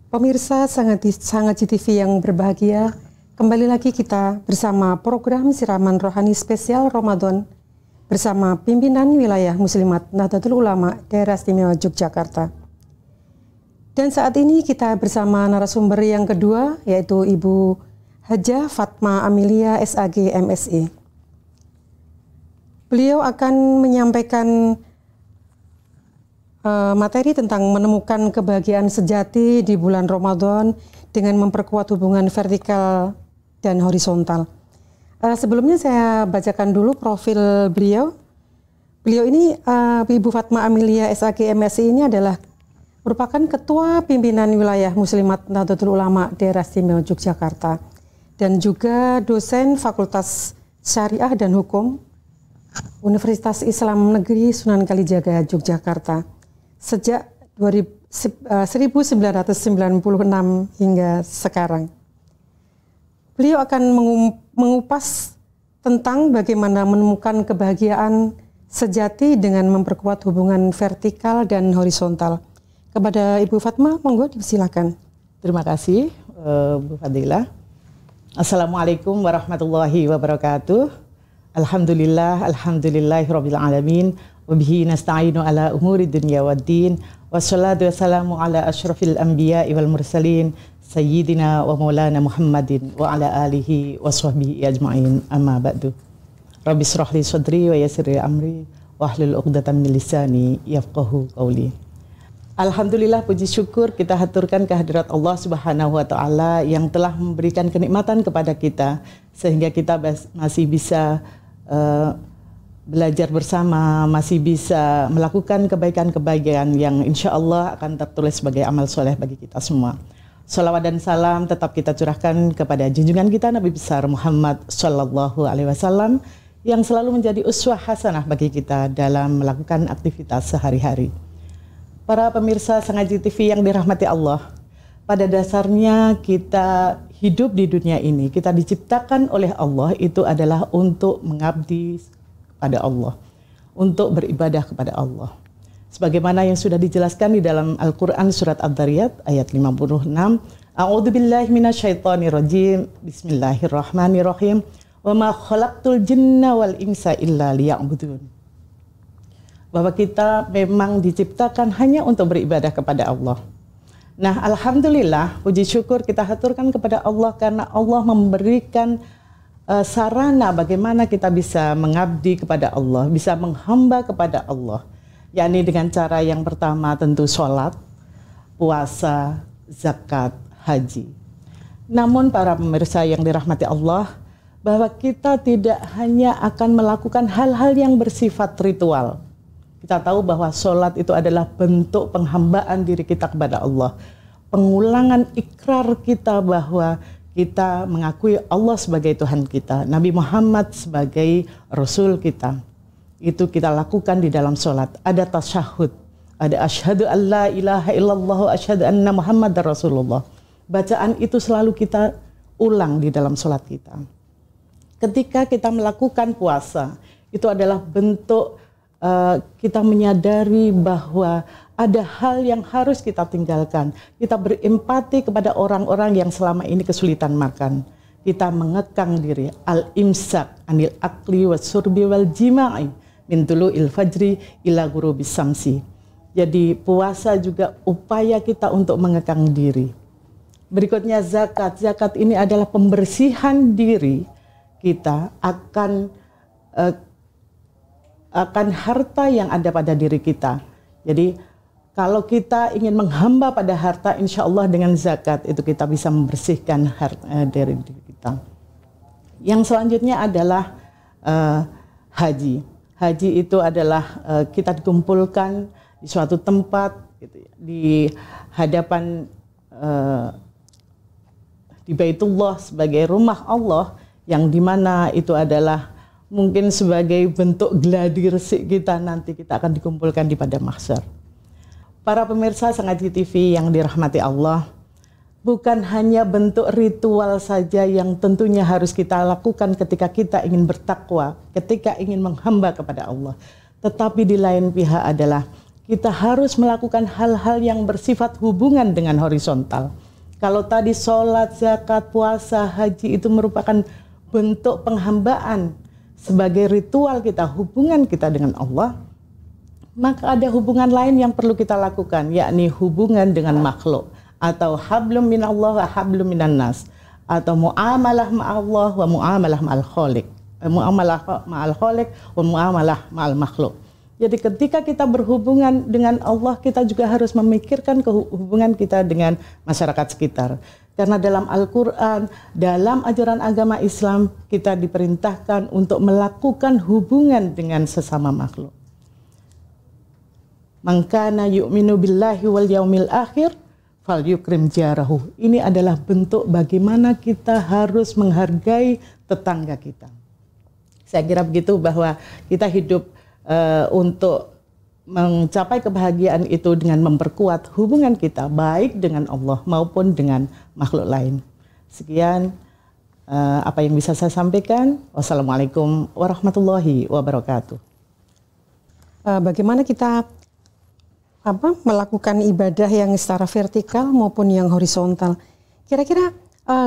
Pemirsa Sangat TV yang berbahagia, kembali lagi kita bersama program Siraman Rohani Spesial Ramadan bersama pimpinan wilayah Muslimat Nahdlatul Ulama Daerah Istimewa Yogyakarta. Dan saat ini kita bersama narasumber yang kedua, yaitu Ibu Hajah Fatma Amelia SAG MSI. Beliau akan menyampaikan materi tentang menemukan kebahagiaan sejati di bulan Ramadan dengan memperkuat hubungan vertikal dan horizontal. Sebelumnya saya bacakan dulu profil beliau. Beliau ini, Ibu Fatma Amelia SAG MSI ini adalah merupakan Ketua Pimpinan Wilayah Muslimat Nahdlatul Ulama Daerah Istimewa Yogyakarta dan juga dosen Fakultas Syariah dan Hukum Universitas Islam Negeri Sunan Kalijaga Yogyakarta sejak 1996 hingga sekarang. Beliau akan mengupas tentang bagaimana menemukan kebahagiaan sejati dengan memperkuat hubungan vertikal dan horizontal. Kepada Ibu Fatma, monggo dipersilakan. Terima kasih, Bu Fadilah. Assalamualaikum warahmatullahi wabarakatuh. Alhamdulillahirabbil alamin. Wabihi nasta'inu ala umuri dunya waddin. Wassalatu wassalamu ala asyrafil anbiya'i wal mursalin sayyidina wa maulana Muhammadin wa ala alihi wa sahbihi ajma'in, amma ba'du. Rabbi shrah li sadri wa yassir li amri wahlul 'uqdatam min lisani yafqahu qawli. Alhamdulillah, puji syukur kita haturkan kehadirat Allah Subhanahu wa taala yang telah memberikan kenikmatan kepada kita sehingga kita masih bisa belajar bersama, masih bisa melakukan kebaikan-kebaikan yang insya Allah akan tertulis sebagai amal soleh bagi kita semua. Salawat dan salam tetap kita curahkan kepada junjungan kita Nabi besar Muhammad Sallallahu Alaihi Wasallam yang selalu menjadi uswah hasanah bagi kita dalam melakukan aktivitas sehari-hari. Para pemirsa Sangaji TV yang dirahmati Allah, pada dasarnya kita hidup di dunia ini, kita diciptakan oleh Allah itu adalah untuk mengabdi pada Allah, untuk beribadah kepada Allah. Sebagaimana yang sudah dijelaskan di dalam Al-Quran surat Ad-Dariyat ayat 56, A'udzubillahi minasyaitonirrajim, Bismillahirrahmanirrahim, wa ma khalaqtul jinna wal insa illa liya'budun. Bahwa kita memang diciptakan hanya untuk beribadah kepada Allah. Nah, alhamdulillah, puji syukur kita haturkan kepada Allah karena Allah memberikan sarana bagaimana kita bisa mengabdi kepada Allah, bisa menghamba kepada Allah, yakni dengan cara yang pertama tentu sholat, puasa, zakat, haji. Namun para pemirsa yang dirahmati Allah, bahwa kita tidak hanya akan melakukan hal-hal yang bersifat ritual. Kita tahu bahwa sholat itu adalah bentuk penghambaan diri kita kepada Allah, pengulangan ikrar kita bahwa kita mengakui Allah sebagai Tuhan kita, Nabi Muhammad sebagai Rasul kita. Itu kita lakukan di dalam sholat. Ada tasyahud, ada asyhadu an la ilaha illallah, asyhadu anna Muhammadar Rasulullah. Bacaan itu selalu kita ulang di dalam sholat kita. Ketika kita melakukan puasa, itu adalah bentuk kita menyadari bahwa ada hal yang harus kita tinggalkan. Kita berempati kepada orang-orang yang selama ini kesulitan makan. Kita mengekang diri. Al-imsak anil akli wa surbi wal jima'i min tulu'il fajri ila ghurubis samsi. Jadi puasa juga upaya kita untuk mengekang diri. Berikutnya zakat. Zakat ini adalah pembersihan diri kita akan harta yang ada pada diri kita. Jadi kalau kita ingin menghamba pada harta, insya Allah dengan zakat itu kita bisa membersihkan dari diri kita. Yang selanjutnya adalah haji. Haji itu adalah kita dikumpulkan di suatu tempat gitu ya, di hadapan di Baitullah sebagai rumah Allah, yang dimana itu adalah mungkin sebagai bentuk gladi resik kita, nanti kita akan dikumpulkan di padang mahsyar. Para pemirsa Sangaji TV yang dirahmati Allah, bukan hanya bentuk ritual saja yang tentunya harus kita lakukan ketika kita ingin bertakwa, ketika ingin menghamba kepada Allah. Tetapi di lain pihak adalah kita harus melakukan hal-hal yang bersifat hubungan dengan horizontal. Kalau tadi sholat, zakat, puasa, haji itu merupakan bentuk penghambaan sebagai ritual kita, hubungan kita dengan Allah, maka ada hubungan lain yang perlu kita lakukan, yakni hubungan dengan makhluk, atau hablum minallah wa hablum minan nas, atau muamalah ma'allah wa muamalah ma'al khaliq, muamalah ma'al khaliq wa muamalah ma'al makhluk. Jadi ketika kita berhubungan dengan Allah, kita juga harus memikirkan hubungan kita dengan masyarakat sekitar. Karena dalam Al-Quran, dalam ajaran agama Islam, kita diperintahkan untuk melakukan hubungan dengan sesama makhluk. Man kana yu'minu billahi wal yaumil akhir falyukrim jarahu. Ini adalah bentuk bagaimana kita harus menghargai tetangga kita. Saya kira begitu, bahwa kita hidup untuk mencapai kebahagiaan itu dengan memperkuat hubungan kita baik dengan Allah maupun dengan makhluk lain. Sekian apa yang bisa saya sampaikan. Wassalamualaikum warahmatullahi wabarakatuh. Bagaimana kita melakukan ibadah yang secara vertikal maupun yang horizontal? Kira-kira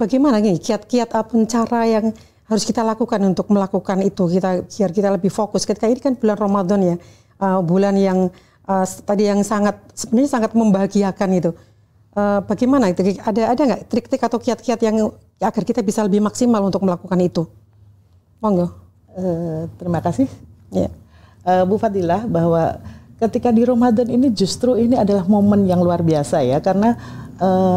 bagaimana nih kiat-kiat apa cara yang harus kita lakukan untuk melakukan itu, biar kita lebih fokus. Ketika ini kan bulan Ramadan ya, bulan yang tadi yang sebenarnya sangat membahagiakan itu. Bagaimana itu? Ada nggak trik-trik atau kiat-kiat yang agar kita bisa lebih maksimal untuk melakukan itu? Monggo. Terima kasih. Ya. Bu Fadilah, bahwa ketika di Ramadan ini justru ini adalah momen yang luar biasa ya, karena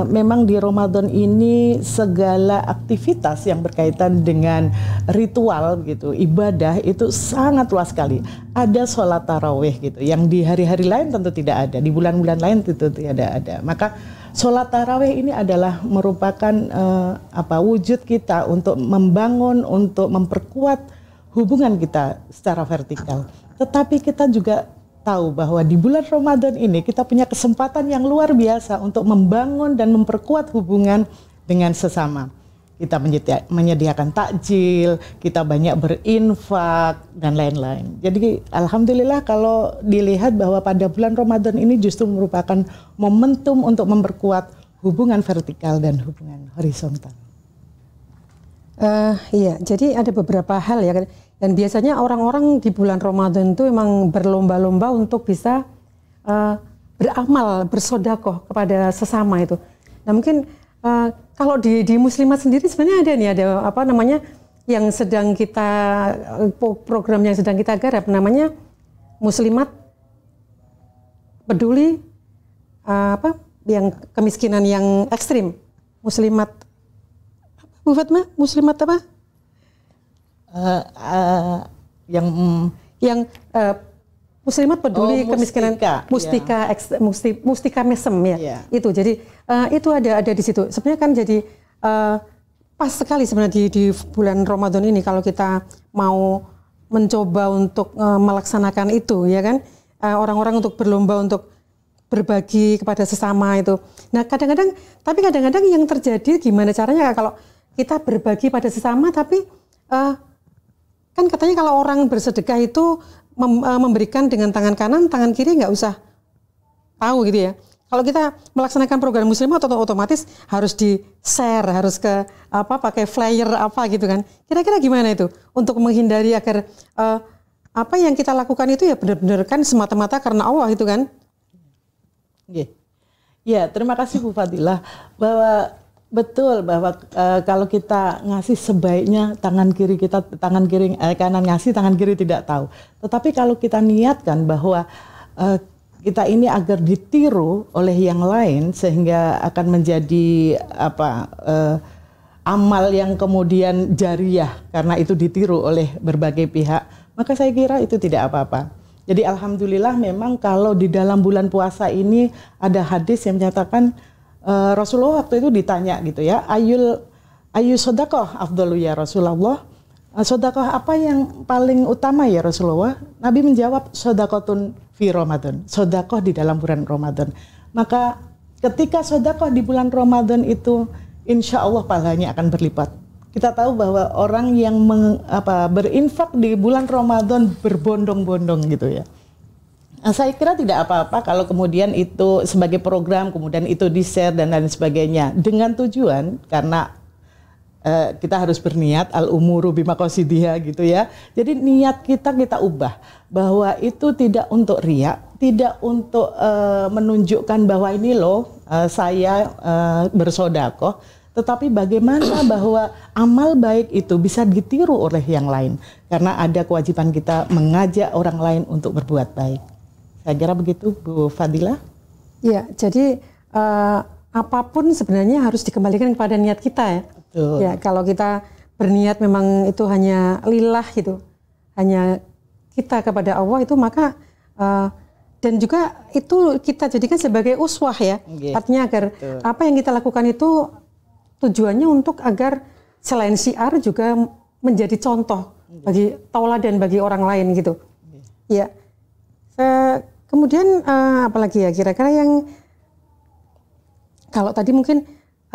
memang di Ramadan ini segala aktivitas yang berkaitan dengan ritual gitu, ibadah itu sangat luas sekali. Ada sholat tarawih gitu, yang di hari-hari lain tentu tidak ada, di bulan-bulan lain tentu tidak ada. Maka sholat tarawih ini adalah merupakan wujud kita untuk membangun, untuk memperkuat hubungan kita secara vertikal. Tetapi kita juga tahu bahwa di bulan Ramadan ini kita punya kesempatan yang luar biasa untuk membangun dan memperkuat hubungan dengan sesama. Kita menyediakan takjil, kita banyak berinfak dan lain-lain. Jadi alhamdulillah kalau dilihat bahwa pada bulan Ramadan ini justru merupakan momentum untuk memperkuat hubungan vertikal dan hubungan horizontal. Iya, jadi ada beberapa hal ya. Dan biasanya orang-orang di bulan Ramadan itu memang berlomba-lomba untuk bisa beramal, bersodakoh kepada sesama itu. Nah mungkin kalau di Muslimat sendiri sebenarnya ada yang sedang kita, program yang sedang kita garap namanya Muslimat peduli yang kemiskinan yang ekstrim. Muslimat Bu Fatma, Muslimat apa? Muslimat peduli kemiskinan, Mustika Mesem ya. Yeah. Itu jadi itu ada di situ. Sebenarnya kan jadi pas sekali sebenarnya di bulan Ramadan ini kalau kita mau mencoba untuk melaksanakan itu ya kan, orang-orang untuk berlomba untuk berbagi kepada sesama itu. Nah kadang-kadang yang terjadi gimana caranya kalau kita berbagi pada sesama tapi kan katanya kalau orang bersedekah itu memberikan dengan tangan kanan, tangan kiri nggak usah tahu gitu ya. Kalau kita melaksanakan program Muslimat otomatis harus di-share, harus pakai flyer apa gitu kan. Kira-kira gimana itu untuk menghindari agar apa yang kita lakukan itu ya benar-benar kan semata-mata karena Allah itu kan. Ya, terima kasih Bu Fadilah, bahwa betul bahwa kalau kita ngasih sebaiknya tangan kanan ngasih, tangan kiri tidak tahu. Tetapi kalau kita niatkan bahwa kita ini agar ditiru oleh yang lain sehingga akan menjadi amal yang kemudian jariah karena itu ditiru oleh berbagai pihak, maka saya kira itu tidak apa-apa. Jadi alhamdulillah memang kalau di dalam bulan puasa ini ada hadis yang menyatakan Rasulullah waktu itu ditanya gitu ya, ayu sodakoh afdalu ya Rasulullah, sodakoh apa yang paling utama ya Rasulullah? Nabi menjawab sodakotun fi Ramadan, sodakoh di dalam bulan Ramadan. Maka ketika sodakoh di bulan Ramadan itu insya Allah pahalanya akan berlipat. Kita tahu bahwa orang yang berinfak di bulan Ramadan berbondong-bondong gitu ya. Saya kira tidak apa-apa kalau kemudian itu sebagai program, kemudian itu di-share dan lain sebagainya. Dengan tujuan, karena kita harus berniat, al-umuru bimaqasidiha gitu ya. Jadi niat kita ubah. Bahwa itu tidak untuk riya, tidak untuk menunjukkan bahwa ini loh saya bersedekah. Tetapi bagaimana bahwa amal baik itu bisa ditiru oleh yang lain. Karena ada kewajiban kita mengajak orang lain untuk berbuat baik. Saya kira begitu, Bu Fadilah. Ya, jadi apapun sebenarnya harus dikembalikan kepada niat kita ya. Betul. Ya, kalau kita berniat memang itu hanya lillah gitu, hanya kita kepada Allah itu, maka dan juga itu kita jadikan sebagai uswah ya. Okay. Artinya agar apa yang kita lakukan itu tujuannya untuk agar selain syiar juga menjadi contoh bagi tauladan bagi orang lain gitu. Ya. Kemudian apalagi ya kira-kira yang kalau tadi mungkin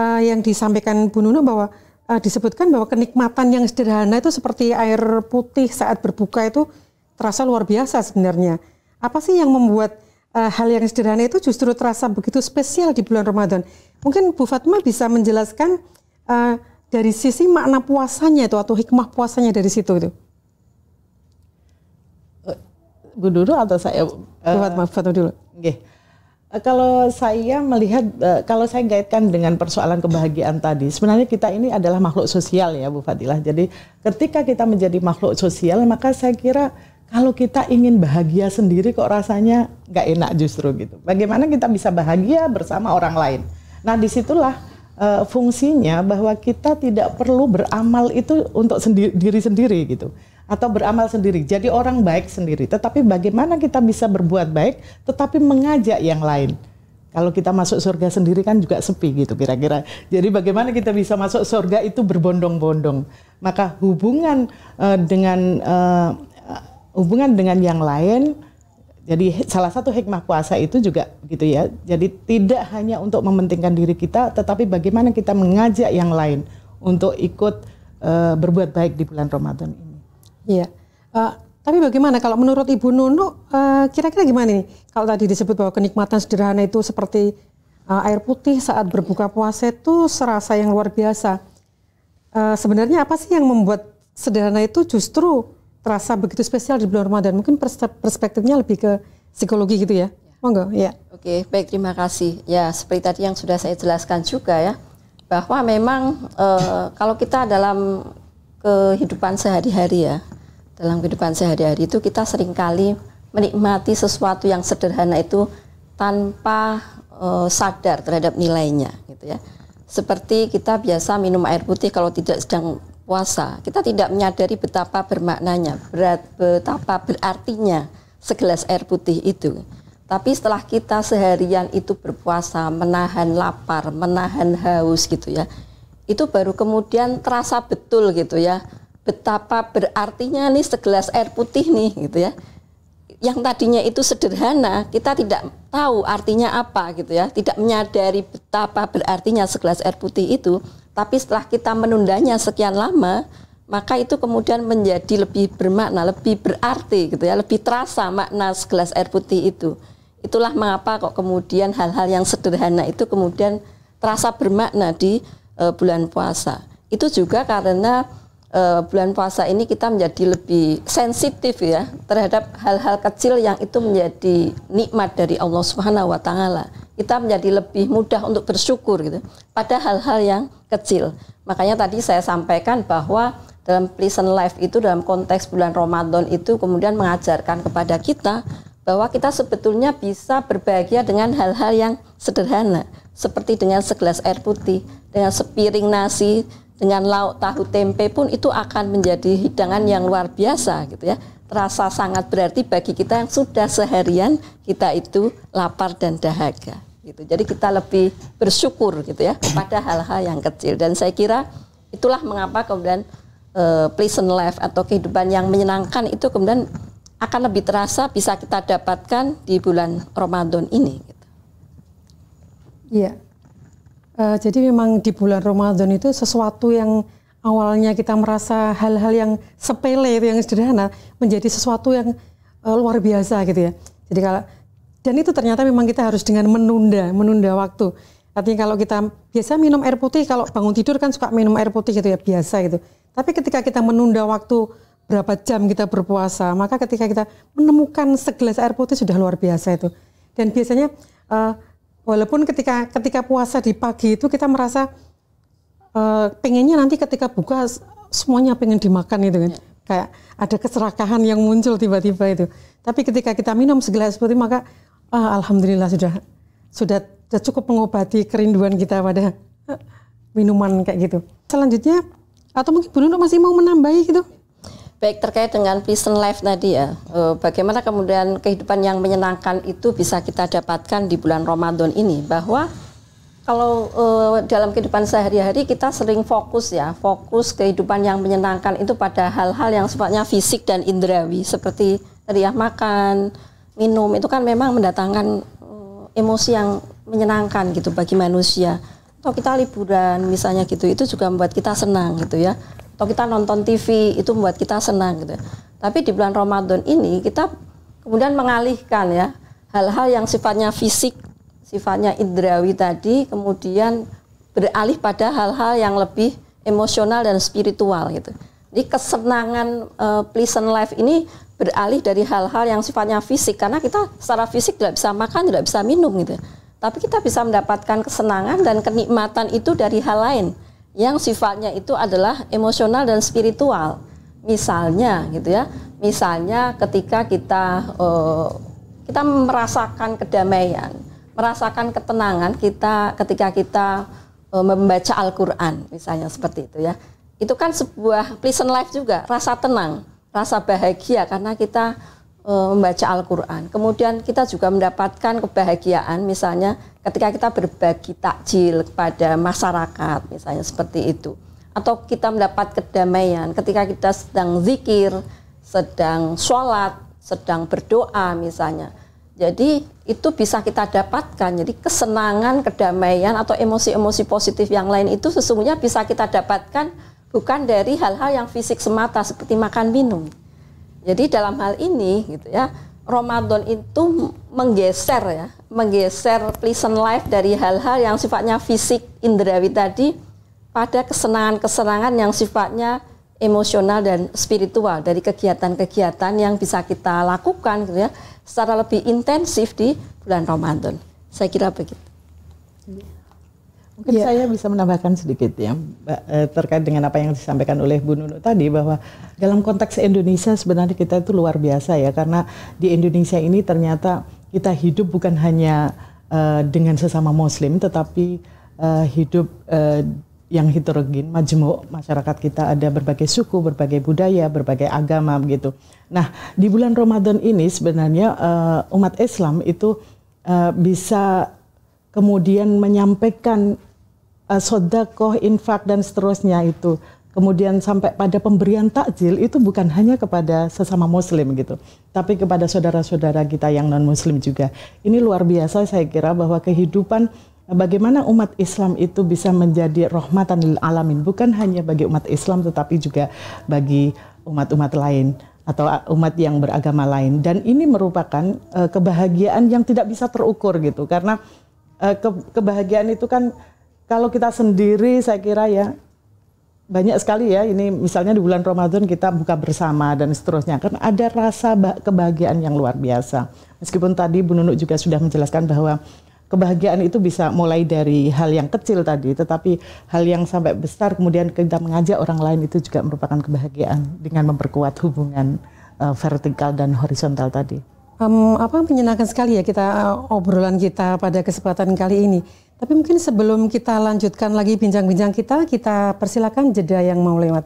yang disampaikan Bu Nunu bahwa disebutkan bahwa kenikmatan yang sederhana itu seperti air putih saat berbuka itu terasa luar biasa sebenarnya. Apa sih yang membuat hal yang sederhana itu justru terasa begitu spesial di bulan Ramadan? Mungkin Bu Fatma bisa menjelaskan dari sisi makna puasanya itu atau hikmah puasanya dari situ itu. Bu Nunu atau saya? Bu Fatma dulu. Okay. Kalau saya melihat, kalau saya kaitkan dengan persoalan kebahagiaan tadi, sebenarnya kita ini adalah makhluk sosial ya Bu Fadilah. Jadi ketika kita menjadi makhluk sosial, maka saya kira kalau kita ingin bahagia sendiri kok rasanya nggak enak justru gitu. Bagaimana kita bisa bahagia bersama orang lain? Nah disitulah fungsinya bahwa kita tidak perlu beramal itu untuk diri sendiri gitu. Atau beramal sendiri, jadi orang baik sendiri. Tetapi bagaimana kita bisa berbuat baik, tetapi mengajak yang lain. Kalau kita masuk surga sendiri kan juga sepi gitu kira-kira. Jadi bagaimana kita bisa masuk surga itu berbondong-bondong. Maka hubungan dengan yang lain, jadi salah satu hikmah puasa itu juga gitu ya. Jadi tidak hanya untuk mementingkan diri kita, tetapi bagaimana kita mengajak yang lain untuk ikut berbuat baik di bulan Ramadan ini. Iya, tapi bagaimana kalau menurut Ibu Nunu, kira-kira gimana nih? Kalau tadi disebut bahwa kenikmatan sederhana itu seperti air putih saat berbuka puasa itu serasa yang luar biasa. Sebenarnya apa sih yang membuat sederhana itu justru terasa begitu spesial di bulan Ramadan? Mungkin perspektifnya lebih ke psikologi gitu ya? Monggo, ya. Oke, baik, terima kasih. Ya, seperti tadi yang sudah saya jelaskan juga ya, bahwa memang kalau kita dalam kehidupan sehari-hari ya, dalam kehidupan sehari-hari itu kita seringkali menikmati sesuatu yang sederhana itu tanpa sadar terhadap nilainya gitu ya. Seperti kita biasa minum air putih kalau tidak sedang puasa, kita tidak menyadari betapa bermaknanya, betapa berartinya segelas air putih itu. Tapi setelah kita seharian itu berpuasa, menahan lapar, menahan haus gitu ya, itu baru kemudian terasa betul gitu ya, betapa berartinya nih segelas air putih nih gitu ya. Yang tadinya itu sederhana, kita tidak tahu artinya apa gitu ya, tidak menyadari betapa berartinya segelas air putih itu, tapi setelah kita menundanya sekian lama, maka itu kemudian menjadi lebih bermakna, lebih berarti gitu ya, lebih terasa makna segelas air putih itu. Itulah mengapa kok kemudian hal-hal yang sederhana itu kemudian terasa bermakna di bulan puasa. Itu juga karena bulan puasa ini kita menjadi lebih sensitif ya terhadap hal-hal kecil yang itu menjadi nikmat dari Allah Subhanahu wa taala. Kita menjadi lebih mudah untuk bersyukur gitu pada hal-hal yang kecil. Makanya tadi saya sampaikan bahwa dalam Pleasant Life itu dalam konteks bulan Ramadan itu kemudian mengajarkan kepada kita bahwa kita sebetulnya bisa berbahagia dengan hal-hal yang sederhana, seperti dengan segelas air putih, dengan sepiring nasi, dengan lauk tahu tempe pun itu akan menjadi hidangan yang luar biasa gitu ya. Terasa sangat berarti bagi kita yang sudah seharian kita itu lapar dan dahaga gitu. Jadi kita lebih bersyukur gitu ya pada hal-hal yang kecil, dan saya kira itulah mengapa kemudian pleasant life atau kehidupan yang menyenangkan itu kemudian akan lebih terasa bisa kita dapatkan di bulan Ramadan ini gitu. Iya. Jadi memang di bulan Ramadan itu sesuatu yang awalnya kita merasa hal-hal yang sepele, yang sederhana, menjadi sesuatu yang luar biasa gitu ya. Jadi dan itu ternyata memang kita harus dengan menunda waktu. Artinya kalau kita biasa minum air putih, kalau bangun tidur kan suka minum air putih gitu ya, biasa gitu. Tapi ketika kita menunda waktu berapa jam kita berpuasa, maka ketika kita menemukan segelas air putih sudah luar biasa itu. Dan biasanya walaupun ketika puasa di pagi itu kita merasa pengennya nanti ketika buka semuanya pengen dimakan itu kan. Kayak ada keserakahan yang muncul tiba-tiba itu. Tapi ketika kita minum segelas putih maka alhamdulillah sudah cukup mengobati kerinduan kita pada minuman kayak gitu. Selanjutnya atau mungkin Bu Nunuk masih mau menambahi gitu? Baik, terkait dengan pleasant life tadi ya, bagaimana kemudian kehidupan yang menyenangkan itu bisa kita dapatkan di bulan Ramadan ini, bahwa kalau dalam kehidupan sehari-hari kita sering fokus kehidupan yang menyenangkan itu pada hal-hal yang sifatnya fisik dan indrawi, seperti tadi ya, makan, minum, itu kan memang mendatangkan emosi yang menyenangkan gitu bagi manusia. Atau kita liburan misalnya gitu, itu juga membuat kita senang gitu ya. Atau kita nonton TV, itu membuat kita senang gitu. Tapi di bulan Ramadan ini kita kemudian mengalihkan ya hal-hal yang sifatnya fisik, sifatnya indrawi tadi, kemudian beralih pada hal-hal yang lebih emosional dan spiritual gitu. Jadi kesenangan pleasant life ini beralih dari hal-hal yang sifatnya fisik, karena kita secara fisik tidak bisa makan, tidak bisa minum gitu. Tapi kita bisa mendapatkan kesenangan dan kenikmatan itu dari hal lain yang sifatnya itu adalah emosional dan spiritual. Misalnya gitu ya, misalnya ketika kita merasakan kedamaian, merasakan ketenangan kita ketika kita membaca Al-Quran, misalnya seperti itu ya. Itu kan sebuah pleasant life juga, rasa tenang, rasa bahagia karena kita membaca Al-Quran. Kemudian kita juga mendapatkan kebahagiaan misalnya ketika kita berbagi takjil kepada masyarakat, misalnya seperti itu. Atau kita mendapat kedamaian ketika kita sedang zikir, sedang sholat, sedang berdoa misalnya. Jadi itu bisa kita dapatkan. Jadi kesenangan, kedamaian atau emosi-emosi positif yang lain itu sesungguhnya bisa kita dapatkan bukan dari hal-hal yang fisik semata seperti makan minum. Jadi dalam hal ini gitu ya, Ramadan itu menggeser pleasant life dari hal-hal yang sifatnya fisik indrawi tadi pada kesenangan-kesenangan yang sifatnya emosional dan spiritual dari kegiatan-kegiatan yang bisa kita lakukan gitu ya secara lebih intensif di bulan Ramadan. Saya kira begitu. Mungkin saya bisa menambahkan sedikit ya terkait dengan apa yang disampaikan oleh Bu Nunuk tadi, bahwa dalam konteks Indonesia sebenarnya kita itu luar biasa ya, karena di Indonesia ini ternyata kita hidup bukan hanya dengan sesama Muslim, tetapi hidup yang heterogen, majmuk. Masyarakat kita ada berbagai suku, berbagai budaya, berbagai agama begitu. Nah, di bulan Ramadan ini sebenarnya umat Islam itu bisa kemudian menyampaikan sedekah, infak dan seterusnya itu. Kemudian sampai pada pemberian takjil itu bukan hanya kepada sesama Muslim gitu, tapi kepada saudara-saudara kita yang non-Muslim juga. Ini luar biasa saya kira, bahwa kehidupan bagaimana umat Islam itu bisa menjadi rahmatan lil alamin, bukan hanya bagi umat Islam tetapi juga bagi umat-umat lain atau umat yang beragama lain. Dan ini merupakan kebahagiaan yang tidak bisa terukur gitu, karena kebahagiaan itu kan kalau kita sendiri saya kira ya banyak sekali ya. Ini misalnya di bulan Ramadan kita buka bersama dan seterusnya, kan ada rasa kebahagiaan yang luar biasa. Meskipun tadi Bu Nunuk juga sudah menjelaskan bahwa kebahagiaan itu bisa mulai dari hal yang kecil tadi, tetapi hal yang sampai besar kemudian kita mengajak orang lain itu juga merupakan kebahagiaan dengan memperkuat hubungan vertikal dan horizontal tadi. Menyenangkan sekali ya kita obrolan kita pada kesempatan kali ini. Tapi mungkin sebelum kita lanjutkan lagi bincang-bincang kita persilakan jeda yang mau lewat.